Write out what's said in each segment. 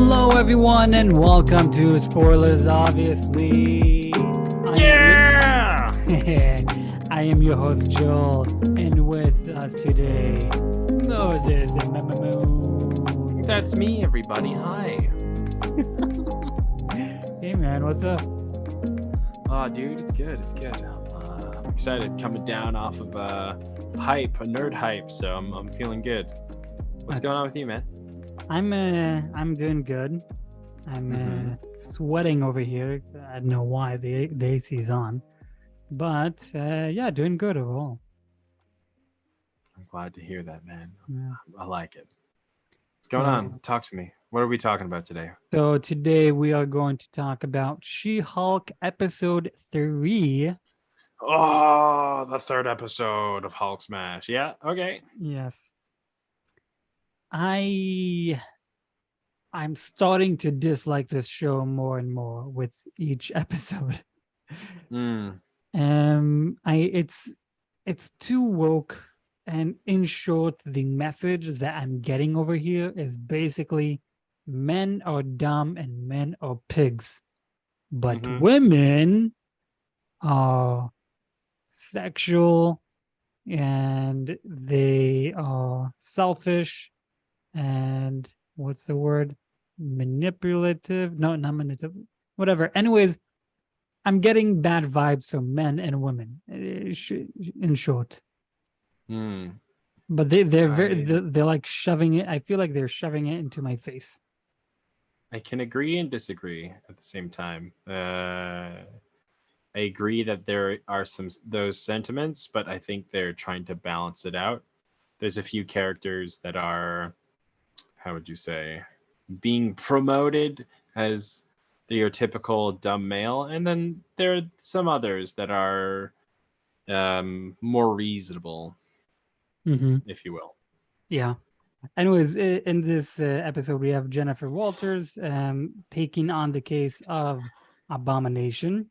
Hello, everyone, and welcome to Spoilers. Obviously, Yeah! I am your host Joel, and with us today, Moses and Moon. That's me, everybody. Hi. Hey, man, what's up? Oh, dude, it's good. It's good. I'm excited. Coming down off of a nerd hype. So I'm feeling good. What's going on with you, man? I'm doing good. I'm sweating over here. I don't know why the AC is on, but yeah, doing good overall. I'm glad to hear that, man. Yeah. I like it. What's going on? Talk to me. What are we talking about today? So today we are going to talk about She-Hulk episode 3. Oh, the third episode of Hulk Smash. Yeah, okay. Yes. I'm starting to dislike this show more and more with each episode. It's too woke, and in short, the message that I'm getting over here is basically men are dumb and men are pigs, but women are sexual and they are selfish and what's the word? Manipulative? No, not manipulative. Whatever. Anyways, I'm getting bad vibes from men and women, in short. But they're like shoving it. I feel like they're shoving it into my face. I can agree and disagree at the same time. I agree that there are some those sentiments, but I think they're trying to balance it out. There's a few characters that are, how would you say, being promoted as your typical dumb male, and then there are some others that are more reasonable, if you will. Yeah. Anyways, in this episode, we have Jennifer Walters taking on the case of Abomination.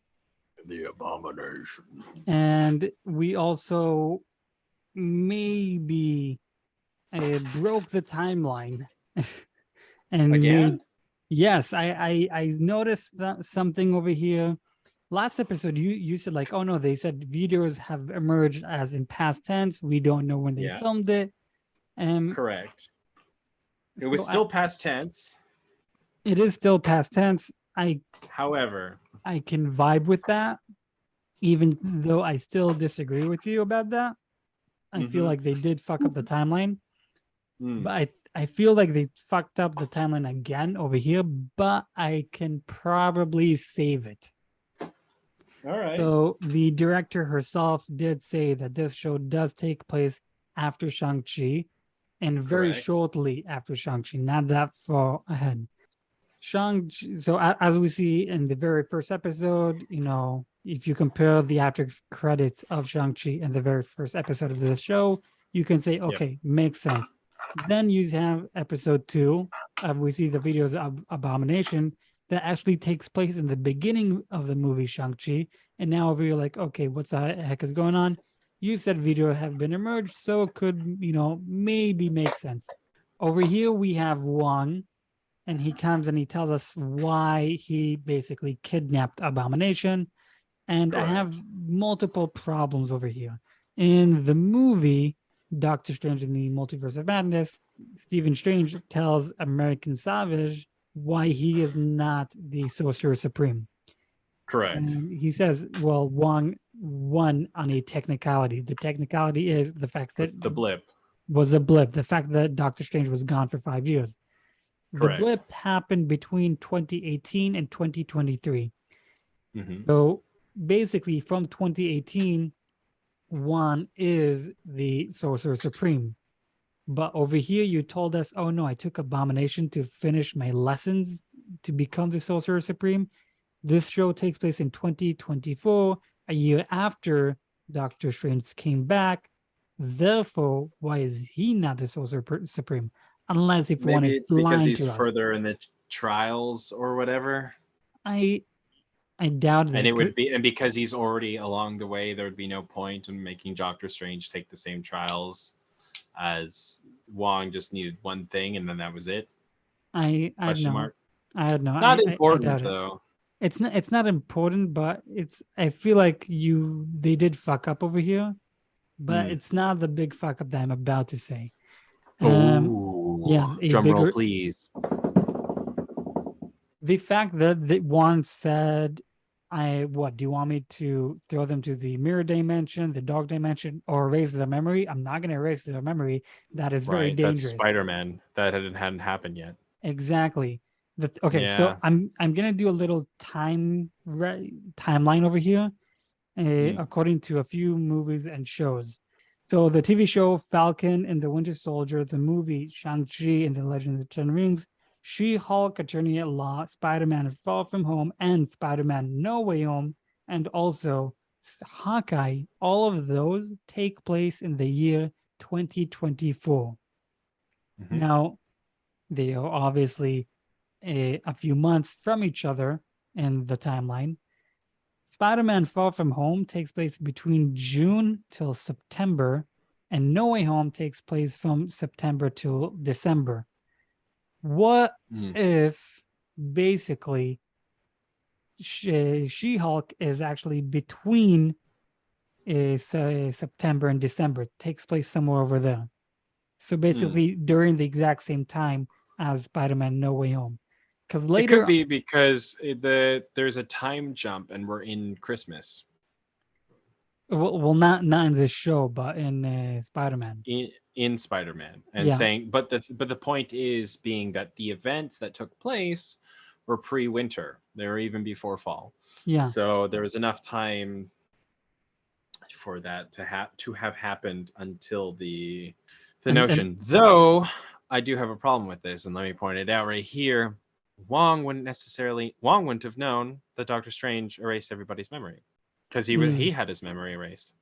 The Abomination. And we also maybe broke the timeline. And again? Yes, I noticed something over here. Last episode, you said like, oh no, they said videos have emerged as in past tense. We don't know when they filmed it. Correct. It was still past tense. It is still past tense. However, I can vibe with that, even though I still disagree with you about that. I feel like they did fuck up the timeline. But I feel like they fucked up the timeline again over here, but I can probably save it. All right. So the director herself did say that this show does take place after Shang-Chi and very shortly after Shang-Chi, not that far ahead. Shang-Chi, so as we see in the very first episode, you know, if you compare the after credits of Shang-Chi and the very first episode of the show, you can say, okay, makes sense. Then you have episode 2, we see the videos of Abomination that actually takes place in the beginning of the movie Shang-Chi. And now over here, like, okay, what's the heck is going on? You said video have been emerged, so it could, you know, maybe make sense. Over here, we have Wong, and he comes and he tells us why he basically kidnapped Abomination. And I have multiple problems over here. In the movie, Doctor Strange in the Multiverse of Madness, Stephen Strange tells American Savage why he is not the Sorcerer Supreme. Correct. And he says, well, Wong won on a technicality. The technicality is the fact that the blip was a blip. The fact that Doctor Strange was gone for 5 years. The blip happened between 2018 and 2023. So basically from 2018, Wong is the Sorcerer Supreme. But over here, you told us, oh no, I took Abomination to finish my lessons to become the Sorcerer Supreme. This show takes place in 2024, a year after Doctor Strange came back. Therefore, why is he not the Sorcerer Supreme? Unless if one is lying to us. Because he's further in the trials or whatever. I doubt that. And it would be, and because he's already along the way, there would be no point in making Doctor Strange take the same trials as Wong just needed one thing and then that was it. I Question know. mark. I know. Not I important doubt it. though. It's not important, but it's I feel like they did fuck up over here, but Hmm. it's not the big fuck up that I'm about to say. Yeah, Oh, a drum roll, bigger please. the fact that one said, I what do you want me to throw them to the mirror dimension, the dog dimension, or erase their memory? I'm not gonna erase their memory. That is very Right, that's dangerous. Spider-Man. That hadn't happened yet. Exactly. Okay, so Yeah. I'm gonna do a little timeline over here, Hmm. according to a few movies and shows. So the TV show Falcon and the Winter Soldier, the movie Shang-Chi and the Legend of the Ten Rings, She-Hulk, Attorney at Law, Spider-Man Far From Home, and Spider-Man No Way Home, and also Hawkeye, all of those take place in the year 2024. Hmm. Now, they are obviously a few months from each other in the timeline. Spider-Man Far From Home takes place between June till September, and No Way Home takes place from September till December. What Hmm. if basically She-Hulk is actually between September and December? It takes place somewhere over there. So Hmm. basically during the exact same time as Spider-Man No Way Home. Because It could later, be because there's a time jump and we're in Christmas well, not in this show, but in Spider-Man. in Spider-Man, and Yeah, saying, but the point is being that the events that took place were pre-winter. They were even before fall, yeah. so there was enough time for that to have happened until the And notion. Though I do have a problem with this, and let me point it out right here. Wong wouldn't have known that Doctor Strange erased everybody's memory because he mm, had his memory erased.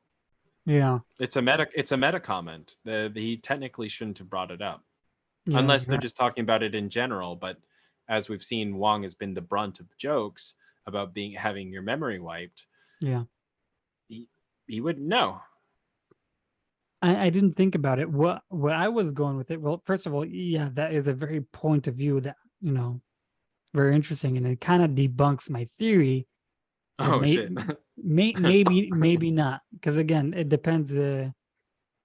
yeah, It's a meta comment. He technically shouldn't have brought it up yeah, unless you're they're right. just talking about it in general. But as we've seen, Wong has been the brunt of the jokes about having your memory wiped. Yeah. He he wouldn't know. I didn't think about it. What I was going with it. Well, first of all, yeah, that is a very point of view that, very interesting, and it kind of debunks my theory, but Oh shit. maybe not, because again, it depends. I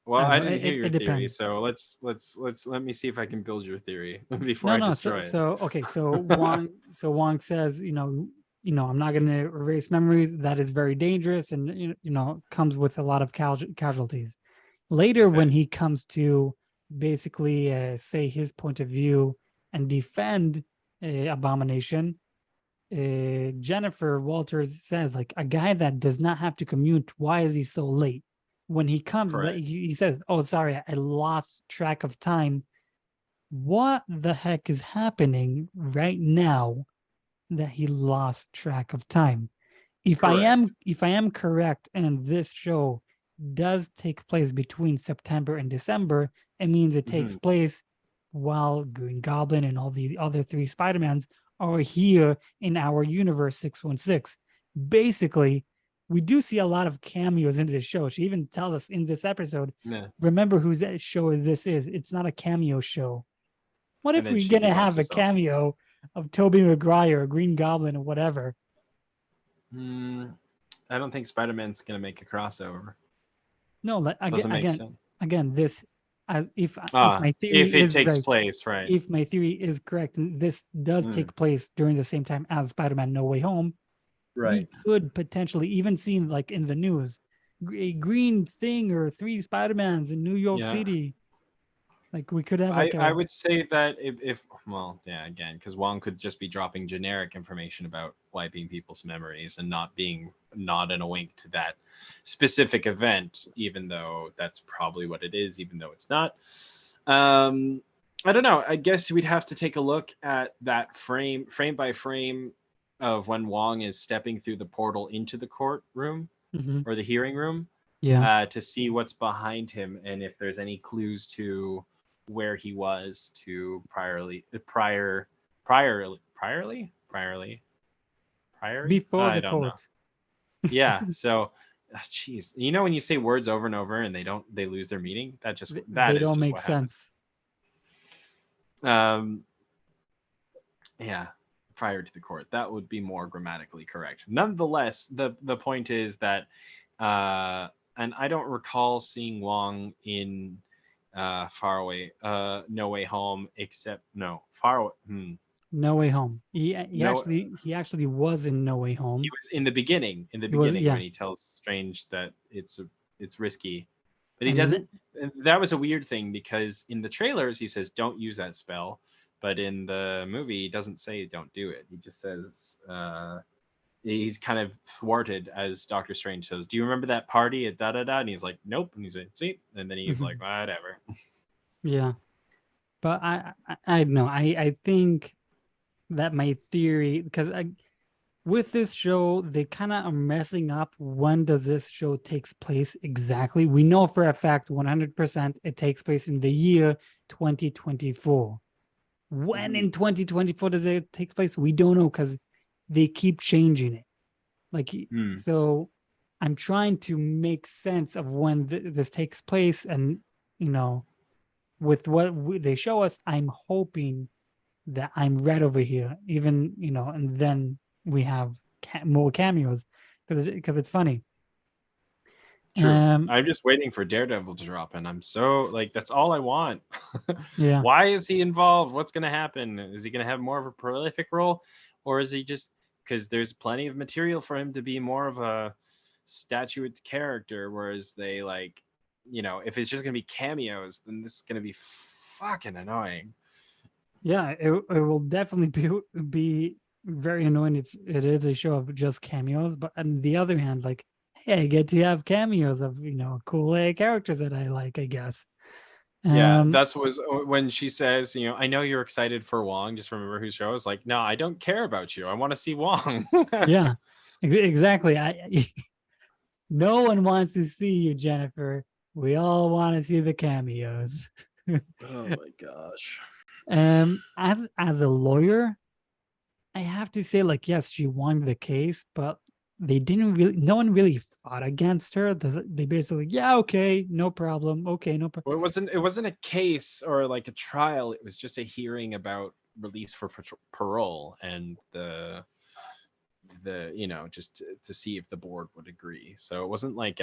Well, don't I know. didn't hear It your theory, depends. so let me see if I can build your theory before No, I no. destroy it. Okay. So Wong says, I'm not going to erase memories. That is very dangerous, and comes with a lot of casualties. Later, Okay. when he comes to basically say his point of view and defend Abomination, Jennifer Walters says, like, a guy that does not have to commute, why is he so late? When he comes, Correct. he says, "Oh, sorry, I lost track of time." What the heck is happening right now that he lost track of time? Correct. If I am correct, and this show does take place between September and December, it means it takes Hmm. place while Green Goblin and all the other three Spider-Mans are here in our universe 616. Basically, we do see a lot of cameos in this show. She even tells us in this episode, Yeah. remember whose show this is. It's not a cameo show. What And if then we're she gonna debunks have a herself. cameo of Tobey Maguire, Green Goblin, or whatever? Hmm. I don't think Spider-Man's gonna make a crossover. No, Doesn't make sense. again, this, if Ah, my if theory it is takes right, place, right? if my theory is correct, and this does Hmm. take place during the same time as Spider-Man No Way Home, we Right. could potentially even see, like in the news, a green thing or three Spider-Mans in New York Yeah. City. Like we could have I like I a would say that if well, yeah, again, because Wong could just be dropping generic information about wiping people's memories and not in a wink to that specific event, even though that's probably what it is, even though it's not. Um, I don't know. I guess we'd have to take a look at that frame by frame, of when Wong is stepping through the portal into the courtroom Mhm. or the hearing room, Yeah. to see what's behind him and if there's any clues to where he was to priorly. Before I the don't know. court. Yeah. So, jeez, when you say words over and over and they lose their meaning, that They is don't just make what happened. sense. Um, Yeah, prior to the court. That would be more grammatically correct. Nonetheless, the point is that, and I don't recall seeing Wong in No Way Home, except no Far Away. No Way Home. No, He actually was in No Way he Home. was in the beginning. In the He was, beginning, yeah. when he tells Strange that it's risky, but he And doesn't. That was a weird thing because in the trailers he says don't use that spell, but in the movie he doesn't say don't do it. He just says he's kind of thwarted as Doctor Strange says, "Do you remember that party at da da da?" And he's like, "Nope." And he's like, "See," and then he's like, "Whatever." yeah. But I don't know. I think that my theory, because with this show, they kind of are messing up when does this show takes place exactly. We know for a fact 100% it takes place in the year 2024. When in 2024 does it take place? We don't know because they keep changing it. Like, so I'm trying to make sense of when this takes place, and with what they show us, I'm hoping that I'm right over here, even, and then we have more cameos because it's funny. True. I'm just waiting for Daredevil to drop, and I'm so like, that's all I want. Yeah. Why is he involved? What's going to happen? Is he going to have more of a prolific role, or is he just, because there's plenty of material for him to be more of a statuette character, whereas they like, if it's just going to be cameos, then this is going to be fucking annoying. Yeah, it will definitely be very annoying if it is a show of just cameos. But on the other hand, like, hey, I get to have cameos of cool characters that I like, I guess. Yeah, that's when she says, I know you're excited for Wong. Just remember whose show. Is like, no, I don't care about you. I want to see Wong. Yeah, exactly. No one wants to see you, Jennifer. We all want to see the cameos. Oh my gosh. As a lawyer, I have to say, like, yes, she won the case, but no one really fought against her. They basically, yeah, okay, no problem. Okay, no problem. Well, it wasn't a case or like a trial. It was just a hearing about release for parole and the just to see if the board would agree. So it wasn't like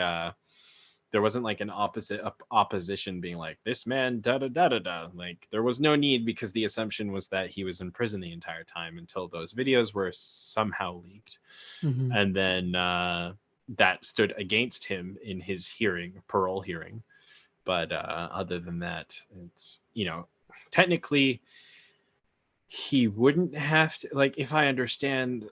there wasn't like an opposition being like, this man da da da da da. Like, there was no need, because the assumption was that he was in prison the entire time until those videos were somehow leaked. And then that stood against him in his parole hearing. But other than that, it's, technically he wouldn't have to, like, if I understand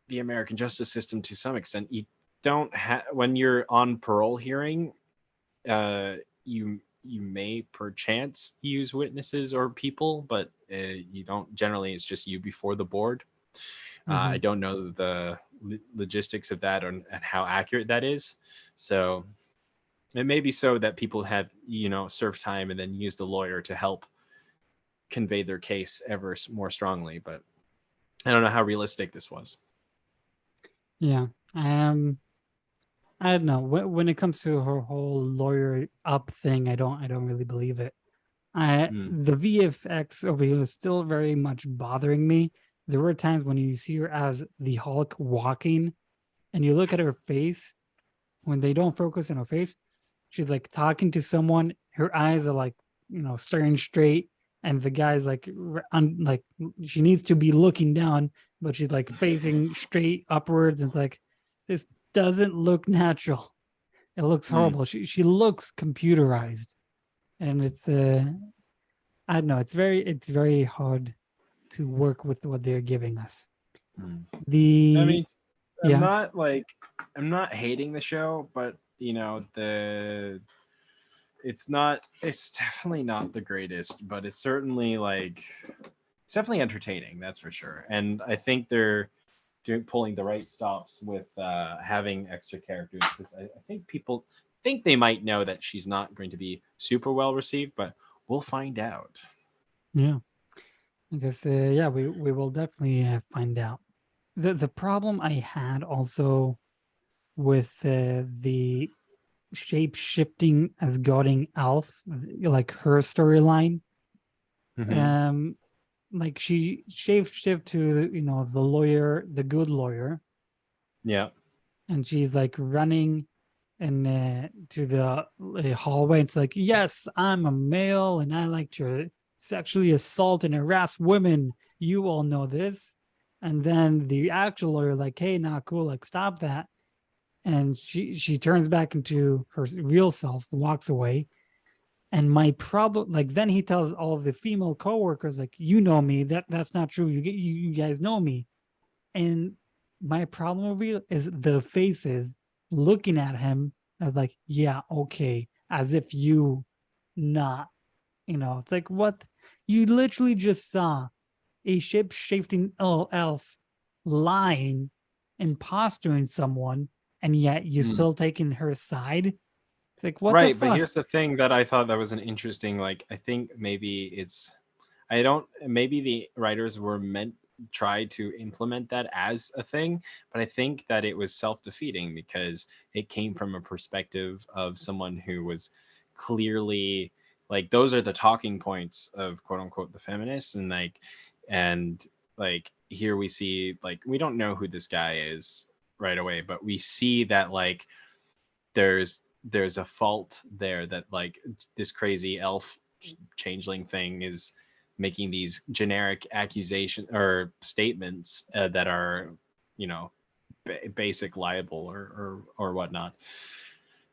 the American justice system to some extent, you don't have, when you're on parole hearing, you may perchance use witnesses or people, but you don't. Generally, it's just you before the board. I don't know the logistics of that and how accurate that is. So it may be so that people have served time and then used a lawyer to help convey their case ever more strongly, but I don't know how realistic this was. Yeah. I don't know. When it comes to her whole lawyer up thing, I don't really believe it. The VFX over here is still very much bothering me. There were times when you see her as the Hulk walking, and you look at her face. When they don't focus on her face, she's like talking to someone. Her eyes are like staring straight, and the guy's like like she needs to be looking down, but she's like facing straight upwards, and it's like, this doesn't look natural. It looks horrible. She looks computerized, and it's I don't know. It's very hard to work with what they're giving us. I mean, Yeah. I'm not hating the show, but it's definitely not the greatest, but it's certainly it's definitely entertaining, that's for sure. And I think they're pulling the right stops with having extra characters, because I think people think they might know that she's not going to be super well received, but we'll find out. Yeah. I guess yeah, we will definitely find out. The problem I had also with the shape shifting Asgardian elf, like her storyline, like she shapeshift to the lawyer, the good lawyer, Yeah. and she's like running and to the hallway. It's like, yes, I'm a male and I like to sexually assault and harass women. You all know this. And then the actual lawyer, like, hey, not cool, like, stop that. And she turns back into her real self, walks away. And my problem, like, then he tells all of the female coworkers, like, you know me, that's not true. You guys know me. And my problem over here is the faces looking at him as like, yeah, okay, as if you not, it's like, what? You literally just saw a shape-shifting elf lying, impostering someone, and yet you're Mm. still taking her side. It's like, what the Right, but fuck? here's the thing that I thought that was an interesting, like, I think maybe I don't, maybe the writers were meant try to implement that as a thing, but I think that it was self-defeating because it came from a perspective of someone who was clearly like those are the talking points of quote unquote the feminists, and like here we see like we don't know who this guy is right away, but we see that like there's a fault there that like this crazy elf changeling thing is making these generic accusation or statements that are basic libel or whatnot,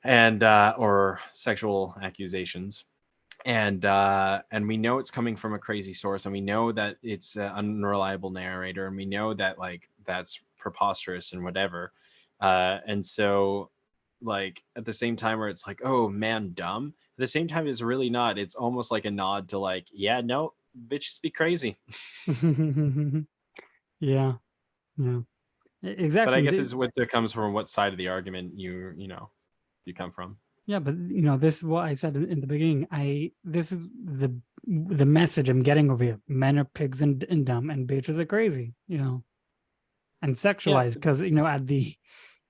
and or sexual accusations, and we know it's coming from a crazy source, and we know that it's an unreliable narrator, and we know that like that's preposterous and whatever, and so like at the same time where it's like, oh man, dumb, at the same time it's really not. It's almost like a nod to like, yeah, no, bitches be crazy. Yeah, yeah, But I exactly. guess it's what that comes from what side of the argument you come from. Yeah, but this is what I said in the beginning. This is the message I'm getting over here. Men are pigs and dumb, and bitches are crazy. And Yeah, sexualized because at the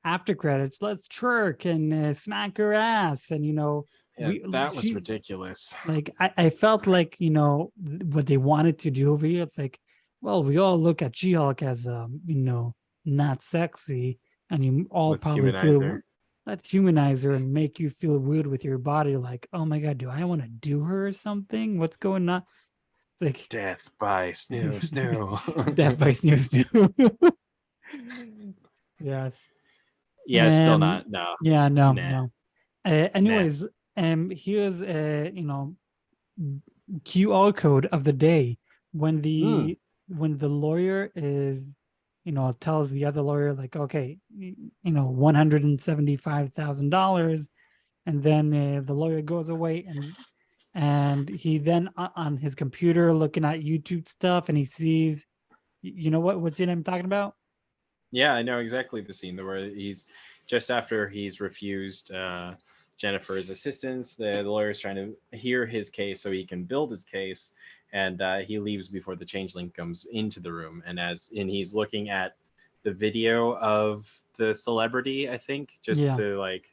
after credits, let's twerk and smack her ass, and yeah, we that was she ridiculous. like I felt like what they wanted to do over here. It's like, well, we all look at She-Hulk as not sexy, and you all Let's probably humanize feel, her. let's humanize her and make you feel weird with your body. Like, oh my god, do I want to do her or something? What's going on? It's Death by snoo like death snoo. by snooze. Yes. Yeah, still Um. not. No. Yeah. No. Nah. No. Nah. Anyways, here's QR code of the day when Mm. the lawyer is tells the other lawyer like, okay, $175,000, and then the lawyer goes away, and he then on his computer looking at YouTube stuff, and he sees, what's the name I'm talking about? Yeah, I know exactly the scene where he's just after he's refused Jennifer's assistance. The lawyer's trying to hear his case so he can build his case, and he leaves before the changeling comes into the room. And he's looking at the video of the celebrity, I think, just Yeah. to like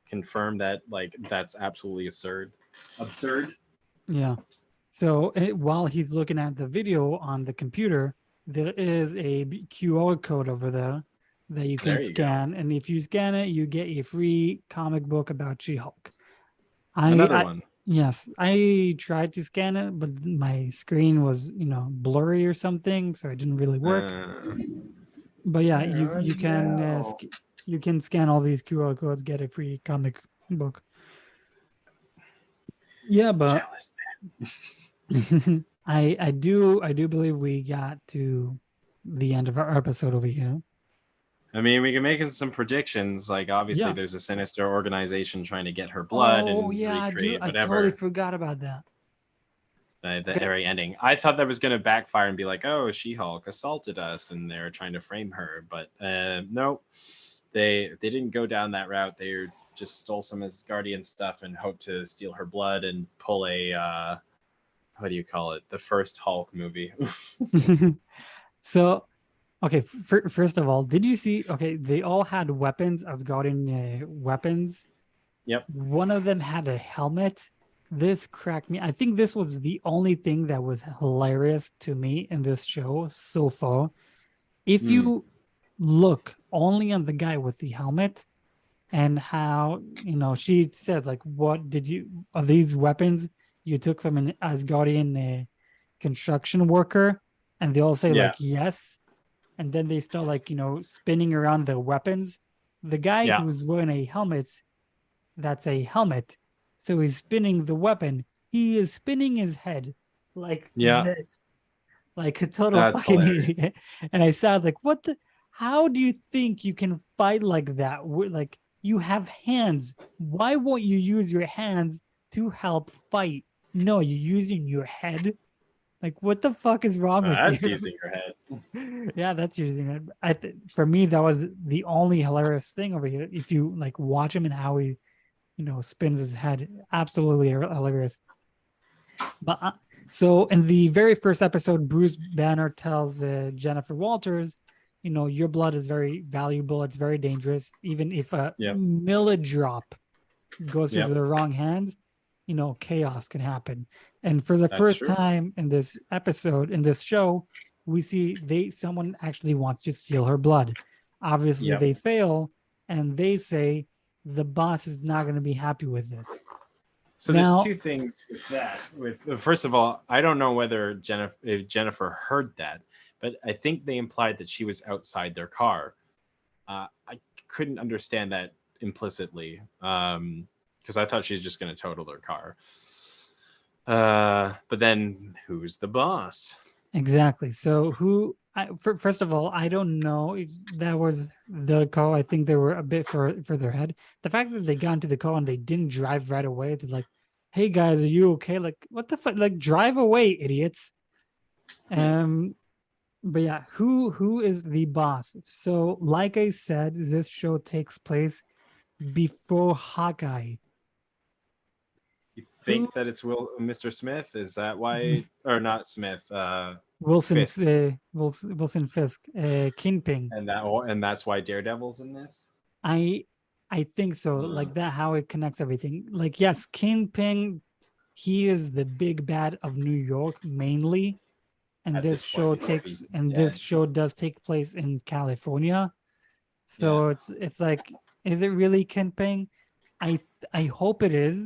confirm that like that's absolutely absurd. Absurd. Yeah. So while he's looking at the video on the computer, there is a QR code over there that you can There you go. scan, and if you scan it, you get a free comic book about She-Hulk. Another I one. yes, I tried to scan it, but my screen was blurry or something, so it didn't really work. Uh, But yeah, oh no. you can scan all these QR codes, get a free comic book. Yeah, but Jealous. I do believe we got to the end of our episode over here. I mean, we can make some predictions. Like, obviously, Yeah. there's a sinister organization trying to get her blood Oh and yeah, I do. recreate I totally whatever. forgot about that. The Okay. very ending. I thought that was going to backfire and be like, "Oh, She-Hulk assaulted us," and they're trying to frame her. But no, they didn't go down that route. They just stole some Asgardian stuff and hoped to steal her blood and pull a what do you call it? The first Hulk movie. So, okay, first of all, did you see? Okay, they all had weapons, Asgardian weapons. Yep. One of them had a helmet This cracked me. I think this was the only thing that was hilarious to me in this show so far. If Hmm. you look only on the guy with the helmet and how, she said, like, what did you, are these weapons you took from an Asgardian construction worker? And they all say, Yeah. like, yes. And then they start, like, spinning around the weapons. The guy Yeah. who's wearing a helmet, that's a helmet. So he's spinning the weapon. He is spinning his head like Yeah. this, like a total That's fucking hilarious. idiot. And I sound like, what the? How do you think you can fight like that? Like, you have hands. Why won't you use your hands to help fight? No, you're using your head. Like, what the fuck is wrong with That's you? using your head. Yeah, that's using it. For me, that was the only hilarious thing over here. If you like watch him and how he spins his head. Absolutely hilarious. But so in the very first episode, Bruce Banner tells Jennifer Walters, your blood is very valuable. It's very dangerous. Even if a Yep. millidrop goes through Yep. the wrong hand, chaos can happen. And for the That's first true. time in this episode, in this show, we see someone actually wants to steal her blood. Obviously, Yep. they fail, and they say the boss is not going to be happy with this. So there's Now, two things with that. With first of all, I don't know whether Jennifer heard that, but I think they implied that she was outside their car. I couldn't understand that implicitly because I thought she's just going to total their car. But then who's the boss? exactly. So first of all, I don't know if that was the call. I think they were a bit further ahead. The fact that they got into the call and they didn't drive right away, they're like, "Hey guys, are you okay?" Like, what the fuck? Like, drive away, idiots. Yeah. But yeah, who is the boss? So, like I said, this show takes place before Hawkeye. You Who think that it's Mr. Smith? Is that why, or not Smith? Wilson's Fisk, Wilson Fisk, Kingpin. and that's why Daredevil's in this. I I think so. Uh, Like that, how it connects everything. Like, yes, Kingpin, he is the big bad of New York mainly, and at this this point, show before takes he's and this dead. show does take place in California. Yeah. So it's like, is it really Kingpin? I I hope it is,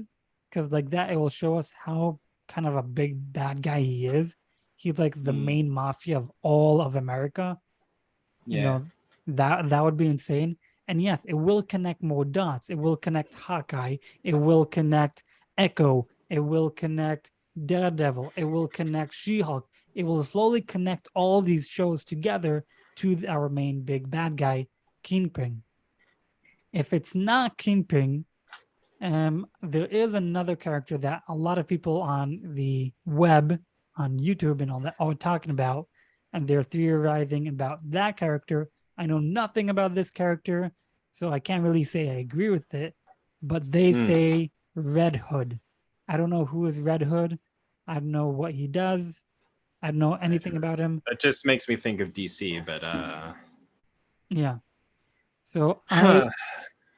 because like that, it will show us how kind of a big bad guy he is. He's like the Mm, main mafia of all of America. you yeah. know that would be insane. And yes, it will connect more dots. It will connect Hawkeye, it will connect Echo, it will connect Daredevil, it will connect She-Hulk. It will slowly connect all these shows together to our main big bad guy, Kingpin. If it's not Kingpin, there is another character that a lot of people on the web, on YouTube and all that, are talking about, and they're theorizing about that character. I know nothing about this character, so I can't really say I agree with it. But they Mm. say Red Hood. I don't know who is Red Hood. I don't know what he does. I don't know anything about him. That just makes me think of DC, but Yeah. So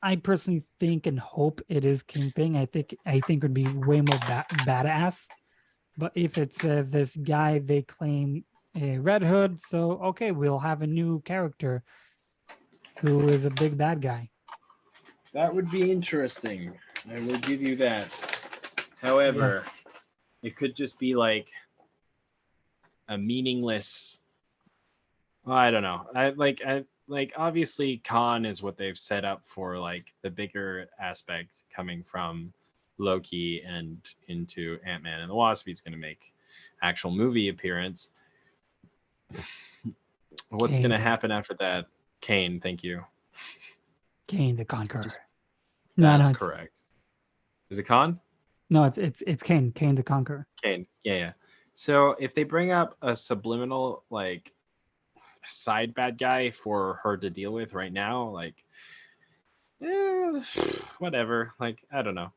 I personally think and hope it is Kingpin. I think it would be way more badass. But if it's this guy they claim a Red Hood, so okay, we'll have a new character who is a big bad guy. that would be interesting. I will give you that. Yeah, However, it could just be like a meaningless. Well, I don't know. I obviously Khan is what they've set up for like the bigger aspect coming from Loki and into Ant-Man and the Wasp. He's going to make actual movie appearance. What's going to Kane, happen after that? Kane, thank you. Kane the Conqueror. Just No, that's no, it's correct. Is it Khan? no, it's Kane the Conqueror. Kane. Yeah, yeah. So if they bring up a subliminal like side bad guy for her to deal with right now, like whatever. Like I don't know.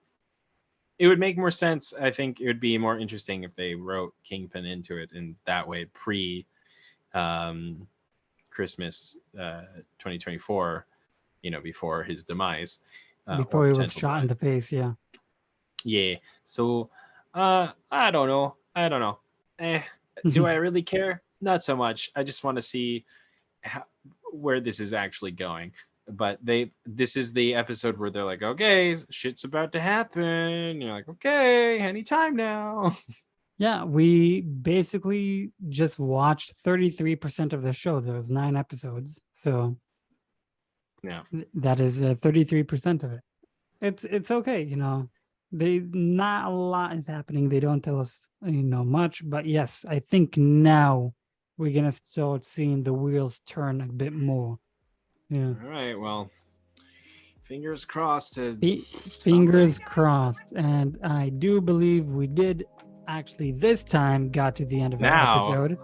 It would make more sense. I think it would be more interesting if they wrote Kingpin into it in that way pre um, Christmas 2024. Before his demise or Before he was potential shot in the demise. face, yeah. Yeah. So I don't know. Do I really care? Not so much. I just want to see where this is actually going. But this is the episode where they're like, okay, shit's about to happen. You're like, okay, anytime now. Yeah, we basically just watched 33% of the show. There was 9 episodes, so Yeah. that is 33% of it. It's okay, not a lot is happening. They don't tell us much, but yes, I think now we're gonna start seeing the wheels turn a bit more. Yeah. All right. Well, fingers crossed. Fingers crossed, and I do believe we did actually this time got to the end of our episode.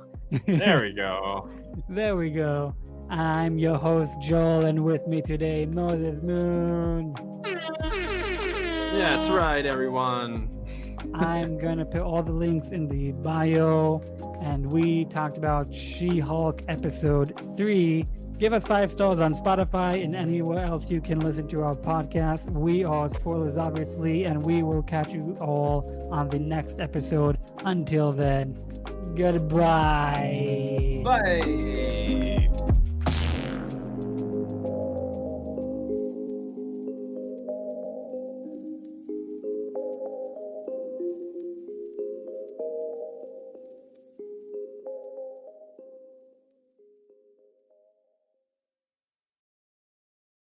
There we go. There we go. I'm your host Joel, and with me today Moses Moon. Yeah, that's right, everyone. I'm gonna put all the links in the bio, and we talked about She-Hulk episode 3. Give us 5 stars on Spotify and anywhere else you can listen to our podcast. We are Spoilers, obviously, and we will catch you all on the next episode. Until then, goodbye. Bye.